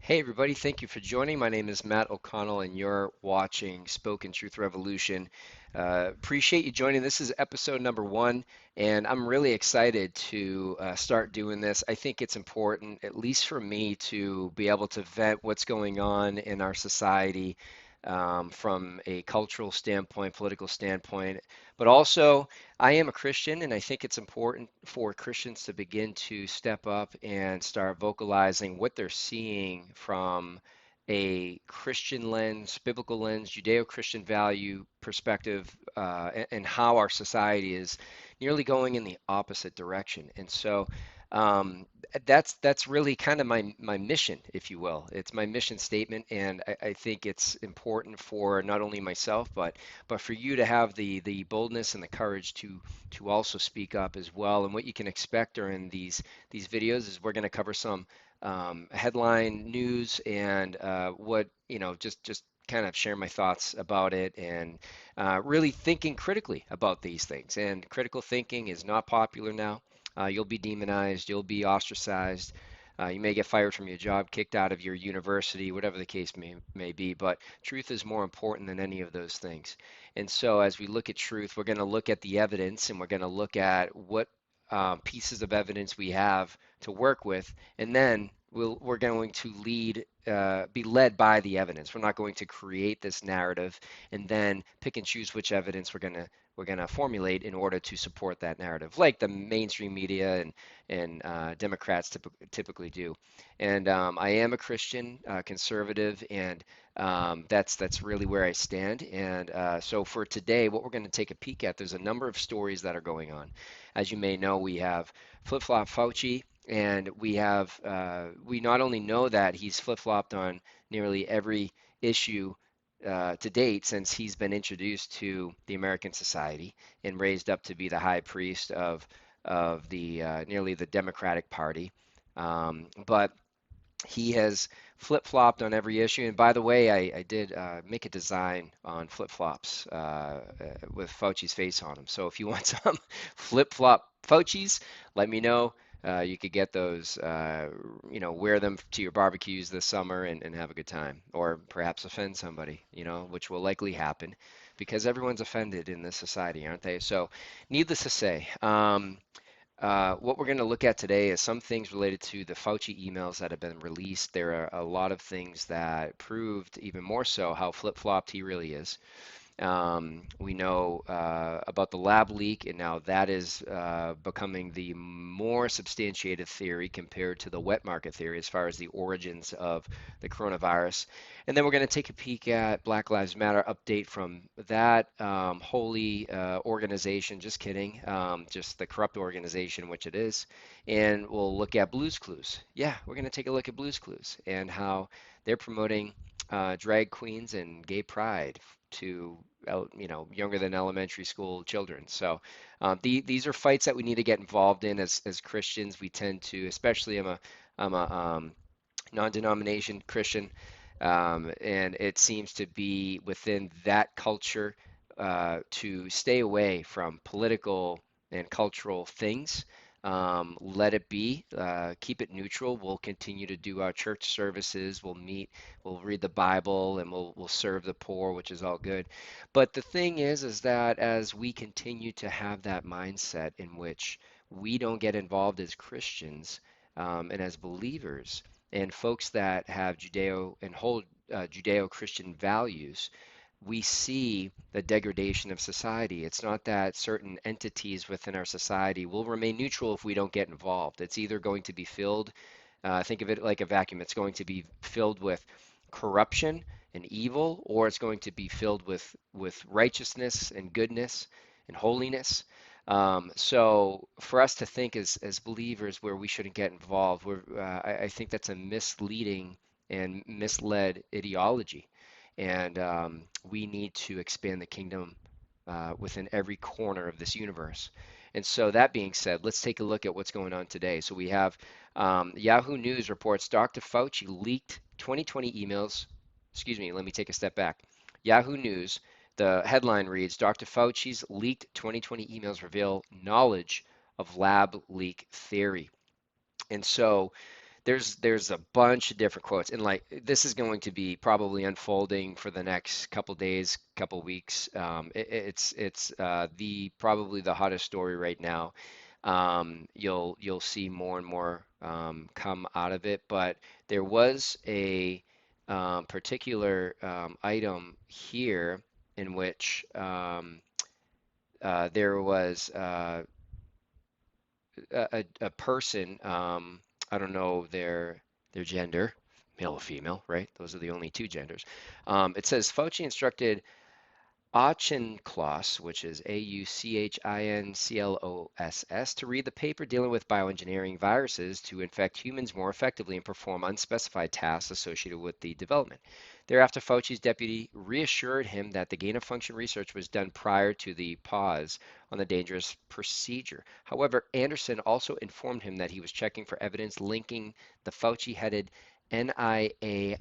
Hey everybody, thank you for joining. My name is Matt O'Connell and you're watching Spoken Truth Revolution. Appreciate you joining. This is episode number 1 and I'm really excited to start doing this. I think it's important, at least for me, to be able to vet what's going on in our society from a cultural standpoint, political standpoint, but also I am a Christian, and I think it's important for Christians to begin to step up and start vocalizing what they're seeing from a Christian lens, biblical lens, Judeo-Christian value perspective, and how our society is nearly going in the opposite direction. And so um, that's really kind of my mission, if you will. It's my mission statement, and I think it's important for not only myself, but for you to have the boldness and the courage to also speak up as well. And what you can expect during these videos is we're going to cover some headline news and what just kind of share my thoughts about it and really thinking critically about these things. And critical thinking is not popular now. You'll be demonized, you'll be ostracized. You may get fired from your job, kicked out of your university, whatever the case may be, but truth is more important than any of those things. And so, as we look at truth, we're going to look at the evidence and we're going to look at what pieces of evidence we have to work with, and then we're going to be led by the evidence. We're not going to create this narrative and then pick and choose which evidence we're gonna formulate in order to support that narrative, like the mainstream media and Democrats typically do. And I am a Christian, conservative, and that's really where I stand. And so for today, what we're going to take a peek at, there's a number of stories that are going on. As you may know, we have Flip-Flop Fauci, and we not only know that he's flip-flopped on nearly every issue to date since he's been introduced to the American society and raised up to be the high priest of the nearly the Democratic Party, but he has flip-flopped on every issue. And by the way, I did make a design on flip-flops with Fauci's face on them. So if you want some flip-flop Fauci's, let me know. You could get those, wear them to your barbecues this summer and have a good time, or perhaps offend somebody, which will likely happen because everyone's offended in this society, aren't they? So, needless to say, what we're going to look at today is some things related to the Fauci emails that have been released. There are a lot of things that proved even more so how flip-flopped he really is. We know about the lab leak, and now that is becoming the more substantiated theory compared to the wet market theory as far as the origins of the coronavirus. And then we're going to take a peek at Black Lives Matter update from that holy organization. Just kidding, just the corrupt organization, which it is. And we'll look at Blue's Clues. Yeah, we're going to take a look at Blue's Clues and how they're promoting drag queens and gay pride to younger than elementary school children. So these are fights that we need to get involved in as Christians. We tend to, especially I'm a non-denomination Christian, and it seems to be within that culture to stay away from political and cultural things. Let it be. Keep it neutral. We'll continue to do our church services. We'll meet. We'll read the Bible, and we'll serve the poor, which is all good. But the thing is that as we continue to have that mindset in which we don't get involved as Christians and as believers, and folks that have Judeo and hold Judeo-Christian values, we see the degradation of society. It's not that certain entities within our society will remain neutral if we don't get involved. It's either going to be filled, think of it like a vacuum, it's going to be filled with corruption and evil, or it's going to be filled with righteousness and goodness and holiness. So for us to think as believers where we shouldn't get involved, I think that's a misleading and misled ideology. And we need to expand the kingdom within every corner of this universe. And so that being said, let's take a look at what's going on today. So we have Yahoo News reports Dr. Fauci leaked 2020 emails excuse me, let me take a step back. Yahoo News, the headline reads, Dr. Fauci's leaked 2020 emails reveal knowledge of lab leak theory. And so there's a bunch of different quotes, and like this is going to be probably unfolding for the next couple days, couple weeks. It's the probably the hottest story right now. You'll see more and more come out of it, but there was a particular item here in which there was a person, I don't know their gender, male or female, right? Those are the only two genders. It says Fauci instructed Auchincloss, which is Auchincloss, to read the paper dealing with bioengineering viruses to infect humans more effectively and perform unspecified tasks associated with the development. Thereafter, Fauci's deputy reassured him that the gain-of-function research was done prior to the pause on the dangerous procedure. However, Anderson also informed him that he was checking for evidence linking the Fauci-headed NIAID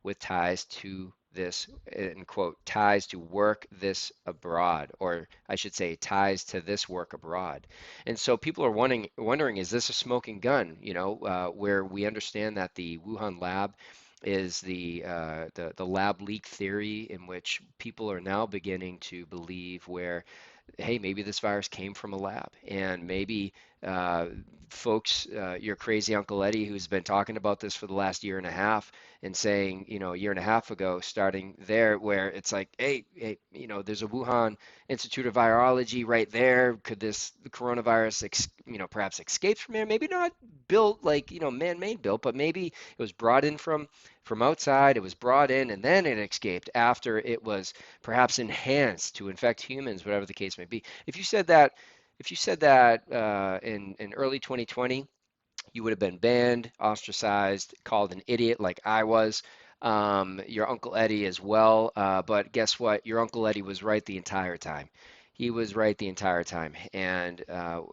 with ties to this, in quote, ties to work this abroad, or I should say, ties to this work abroad. And so people are wondering, is this a smoking gun? Where we understand that the Wuhan lab is the lab leak theory in which people are now beginning to believe where hey, maybe this virus came from a lab, and maybe uh, folks, your crazy Uncle Eddie, who's been talking about this for the last year and a half, and saying, a year and a half ago, starting there, where it's like, hey, there's a Wuhan Institute of Virology right there. Could this coronavirus, perhaps escape from there? Maybe not built like, man-made built, but maybe it was brought in from outside. It was brought in, and then it escaped after it was perhaps enhanced to infect humans, whatever the case may be. If you said that in early 2020, you would have been banned, ostracized, called an idiot like I was. Your Uncle Eddie as well. But guess what? Your Uncle Eddie was right the entire time. He was right the entire time. And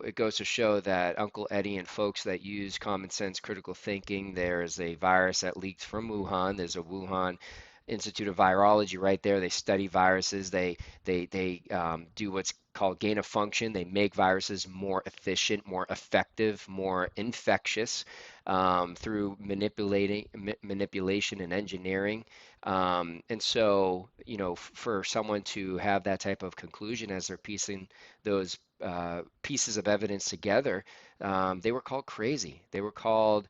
it goes to show that Uncle Eddie and folks that use common sense critical thinking, there's a virus that leaked from Wuhan. There's a Wuhan Institute of Virology right there. They study viruses. They do what's called gain of function. They make viruses more efficient, more effective, more infectious through manipulation and engineering. And so, for someone to have that type of conclusion as they're piecing those pieces of evidence together, they were called crazy. They were called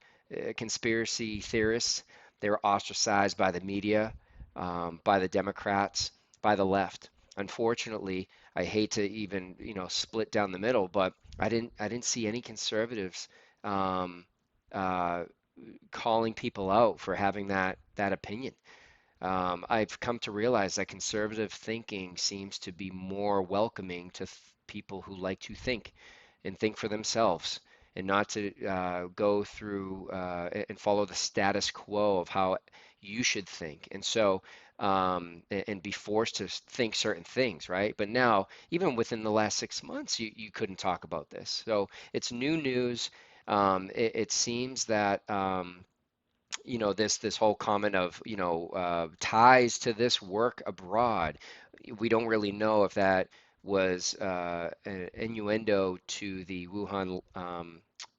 conspiracy theorists. They were ostracized by the media, by the Democrats, by the left. Unfortunately, I hate to even, split down the middle, but I didn't see any conservatives um, uh, calling people out for having that opinion. I've come to realize that conservative thinking seems to be more welcoming to people who like to think and think for themselves and not to go through and follow the status quo of how you should think. And so, and be forced to think certain things, right? But now, even within the last 6 months, you couldn't talk about this. So it's new news. It seems that this whole comment of ties to this work abroad. We don't really know if that was an innuendo to the Wuhan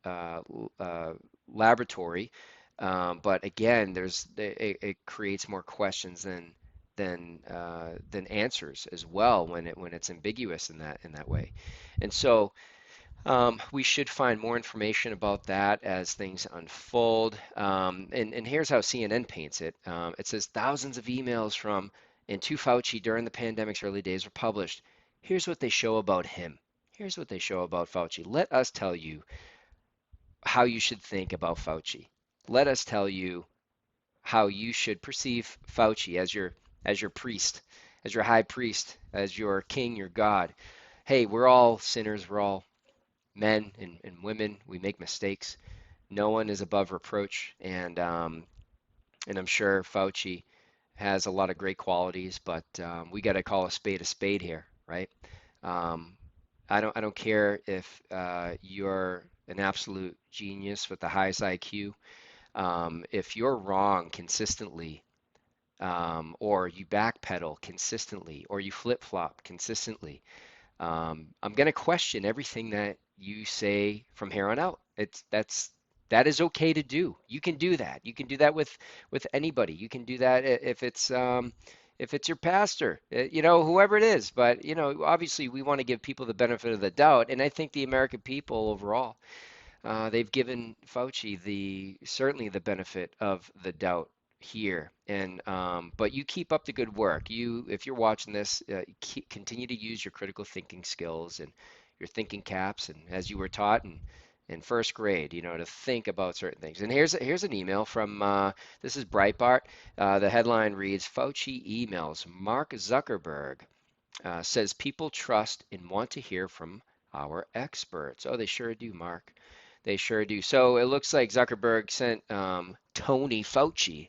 uh, laboratory, but again, it creates more questions than answers as well when it's ambiguous in that way, and so. We should find more information about that as things unfold. And here's how CNN paints it. It says thousands of emails from and to Fauci during the pandemic's early days were published. Here's what they show about him. Here's what they show about Fauci. Let us tell you how you should think about Fauci. Let us tell you how you should perceive Fauci as your priest, as your high priest, as your king, your God. Hey, we're all sinners. We're all men and women, we make mistakes. No one is above reproach, and I'm sure Fauci has a lot of great qualities, but we got to call a spade here, right? Um, I don't care if you're an absolute genius with the highest IQ. If you're wrong consistently, or you backpedal consistently, or you flip-flop consistently, I'm going to question everything that you say from here on out. That is okay to do. You can do that. You can do that with anybody. You can do that if it's your pastor, whoever it is. But obviously, we want to give people the benefit of the doubt, and I think the American people overall, they've given Fauci certainly the benefit of the doubt here. And but you keep up the good work. If you're watching this, continue to use your critical thinking skills and your thinking caps, and as you were taught in first grade, to think about certain things. And here's an email from this is Breitbart. The headline reads: Fauci emails Mark Zuckerberg. Says people trust and want to hear from our experts. Oh, they sure do, Mark. They sure do. So it looks like Zuckerberg sent Tony Fauci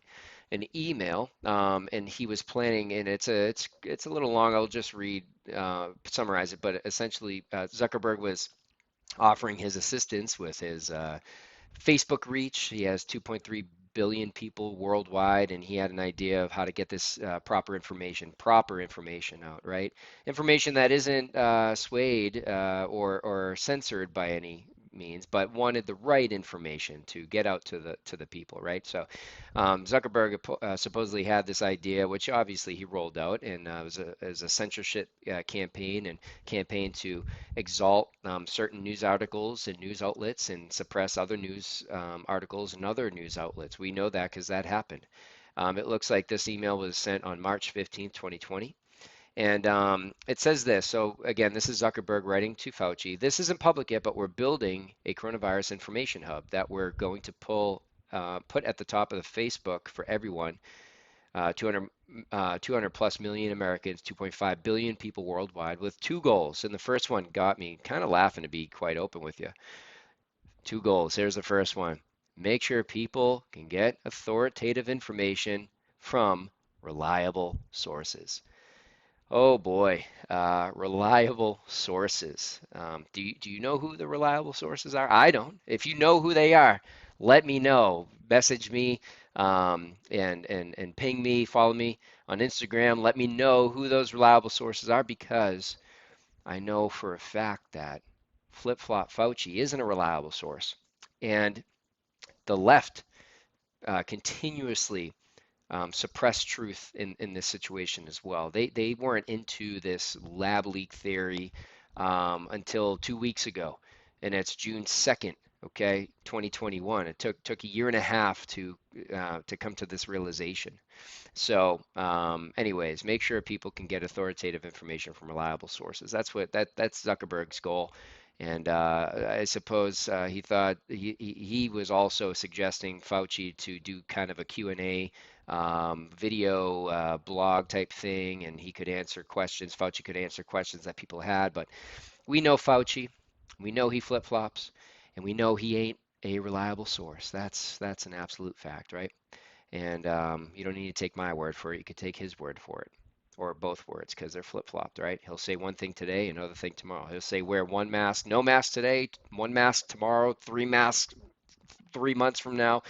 an email, and he was planning, and it's a little long. I'll just summarize it, but essentially, Zuckerberg was offering his assistance with his Facebook reach. He has 2.3 billion people worldwide, and he had an idea of how to get this proper information out, right? Information that isn't swayed or censored by any means, but wanted the right information to get out to the people, right? So Zuckerberg supposedly had this idea, which obviously he rolled out, and it was a censorship campaign to exalt certain news articles and news outlets and suppress other news articles and other news outlets. We know that because that happened. It looks like this email was sent on March 15th, 2020. And it says this. So again, this is Zuckerberg writing to Fauci. This isn't public yet, but we're building a coronavirus information hub that we're going to put at the top of the Facebook for everyone. 200 plus million Americans, 2.5 billion people worldwide, with two goals. And the first one got me kind of laughing, to be quite open with you. Two goals. Here's the first one: make sure people can get authoritative information from reliable sources. Oh boy, reliable sources. Do you know who the reliable sources are? I don't. If you know who they are, let me know. Message me and ping me, follow me on Instagram. Let me know who those reliable sources are, because I know for a fact that Flip Flop Fauci isn't a reliable source. And the left continuously suppress truth in this situation as well. They weren't into this lab leak theory until 2 weeks ago, and it's June 2nd, okay, 2021. It took a year and a half to come to this realization. So, anyways, make sure people can get authoritative information from reliable sources. That's Zuckerberg's goal. And I suppose he thought he was also suggesting Fauci to do kind of a Q&A video blog type thing, and he could answer questions. Fauci could answer questions that people had. But we know Fauci, we know he flip-flops, and we know he ain't a reliable source. That's an absolute fact, right? And you don't need to take my word for it. You could take his word for it, or both words, because they're flip-flopped, right? He'll say one thing today, another thing tomorrow. He'll say wear one mask, no mask today, one mask tomorrow, three masks 3 months from now.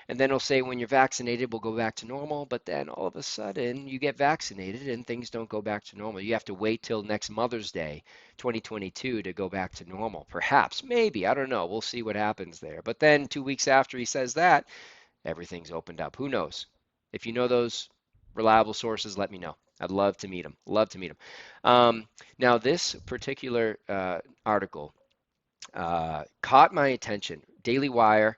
And then he'll say when you're vaccinated, we'll go back to normal. But then all of a sudden, you get vaccinated and things don't go back to normal. You have to wait till next Mother's Day, 2022, to go back to normal. Perhaps, maybe, I don't know. We'll see what happens there. But then 2 weeks after he says that, everything's opened up. Who knows? If you know those reliable sources, let me know. I'd love to meet them. Love to meet them. Now, this particular article caught my attention. Daily Wire.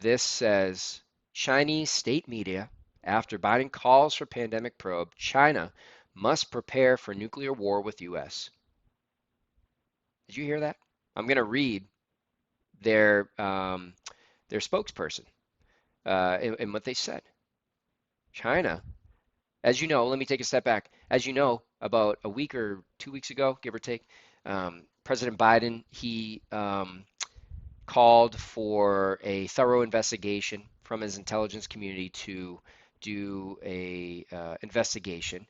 This says Chinese state media, after Biden calls for pandemic probe, China must prepare for nuclear war with U.S. Did you hear that? I'm going to read their spokesperson and what they said. China, as you know, let me take a step back. As you know, about a week or 2 weeks ago, give or take, President Biden, he called for a thorough investigation from his intelligence community to do a investigation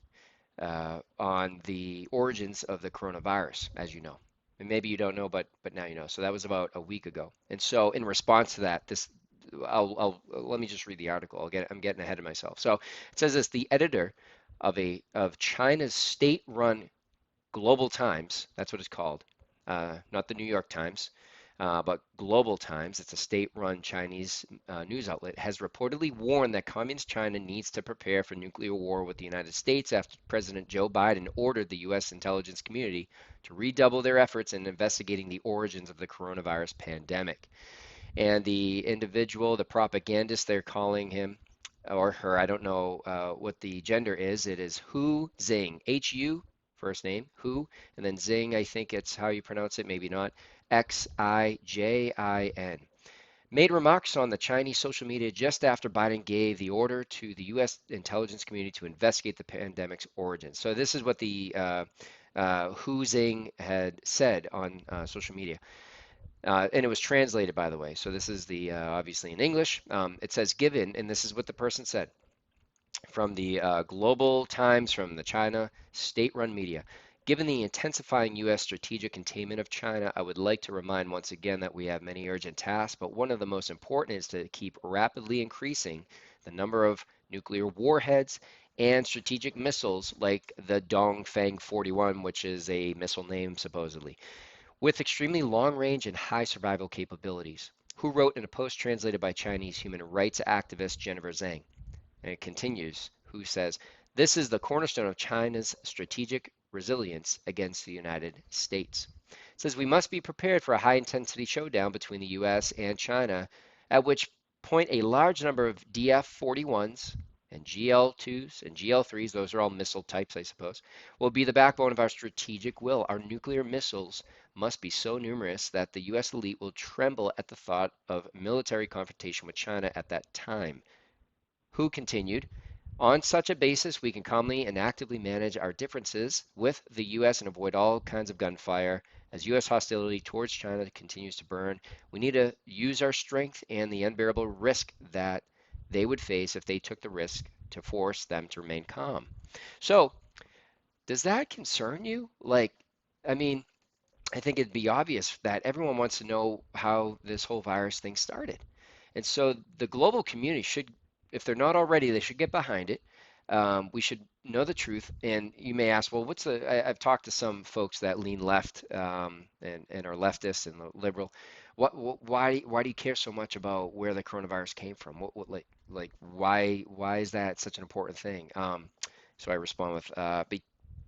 on the origins of the coronavirus, as you know. And maybe you don't know, but now you know. So that was about a week ago. And so in response to that, this let me just read the article. I'm getting ahead of myself. So it says this: the editor of China's state-run Global Times, that's what it's called, not the New York Times, but Global Times, it's a state-run Chinese news outlet, has reportedly warned that Communist China needs to prepare for nuclear war with the United States after President Joe Biden ordered the U.S. intelligence community to redouble their efforts in investigating the origins of the coronavirus pandemic. And the individual, the propagandist, they're calling him or her, I don't know what the gender is. It is Hu Xing, H-U, first name, Hu, and then Xing, I think it's how you pronounce it, maybe not, Xijin, made remarks on the Chinese social media just after Biden gave the order to the U.S. intelligence community to investigate the pandemic's origins. So this is what the Hu Xing had said on social media. And it was translated, by the way. So this is the obviously in English. It says, given, and this is what the person said from the Global Times, from the China state-run media. Given the intensifying U.S. strategic containment of China, I would like to remind once again that we have many urgent tasks, but one of the most important is to keep rapidly increasing the number of nuclear warheads and strategic missiles like the Dongfeng 41, which is a missile name supposedly, with extremely long range and high survival capabilities, who wrote in a post translated by Chinese human rights activist Jennifer Zhang. And it continues, who says, this is the cornerstone of China's strategic resilience against the United States. It says we must be prepared for a high intensity showdown between the US and China, at which point a large number of DF-41s and GL-2s and GL-3s, those are all missile types, I suppose, will be the backbone of our strategic will. Our nuclear missiles must be so numerous that the US elite will tremble at the thought of military confrontation with China at that time. Who continued, on such a basis, we can calmly and actively manage our differences with the U.S. and avoid all kinds of gunfire. As U.S. hostility towards China continues to burn, we need to use our strength and the unbearable risk that they would face if they took the risk to force them to remain calm. So, does that concern you? I mean, I think it'd be obvious that everyone wants to know how this whole virus thing started. And so the global community should, if they're not already, they should get behind it. We should know the truth. And you may ask, well, I've talked to some folks that lean left and are leftist and liberal. Why do you care so much about where the coronavirus came from? Why is that such an important thing? So I respond with,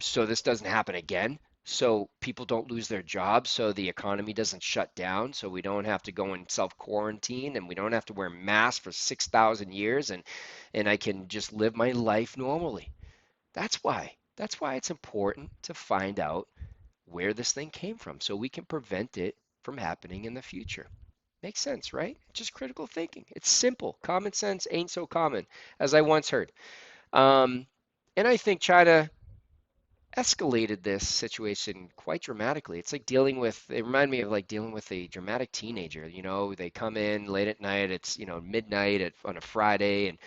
so this doesn't happen again. So people don't lose their jobs, so the economy doesn't shut down, so we don't have to go and self-quarantine, and we don't have to wear masks for 6,000 years, and I can just live my life normally. That's why. That's why it's important to find out where this thing came from so we can prevent it from happening in the future. Makes sense, right? Just critical thinking. It's simple. Common sense ain't so common, as I once heard. And I think China escalated this situation quite dramatically. It's like it reminded me of like dealing with a dramatic teenager. You know, they come in late at night, it's, midnight on a Friday, and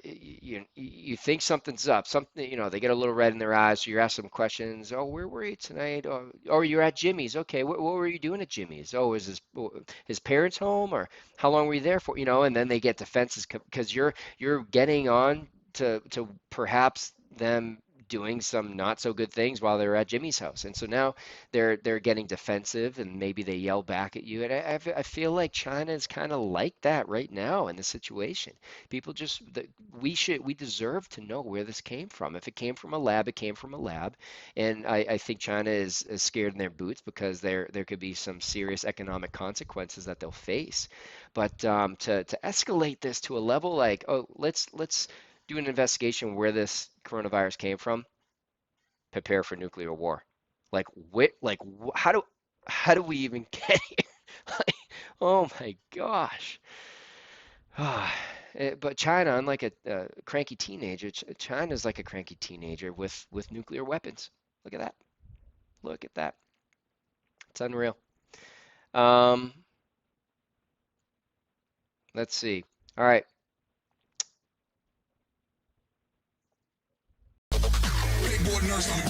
you think something's up, something, they get a little red in their eyes, so you ask them questions. Oh, where were you tonight? Oh, you're at Jimmy's. Okay, what were you doing at Jimmy's? Oh, is his parents home, or how long were you there for? And then they get defenses because you're getting on to perhaps them doing some not so good things while they're at Jimmy's house. And so now they're getting defensive, and maybe they yell back at you. And I feel like China is kind of like that right now in the situation. People we deserve to know where this came from. If it came from a lab, it came from a lab. And I think China is scared in their boots because there could be some serious economic consequences that they'll face. But to escalate this to a level like, oh, let's do an investigation where this coronavirus came from, prepare for nuclear war. How do we even get here? Like, oh my gosh. But China, unlike a cranky teenager, China's like a cranky teenager with nuclear weapons. Look at that. Look at that. It's unreal. Let's see. All right. Big boy nurse on the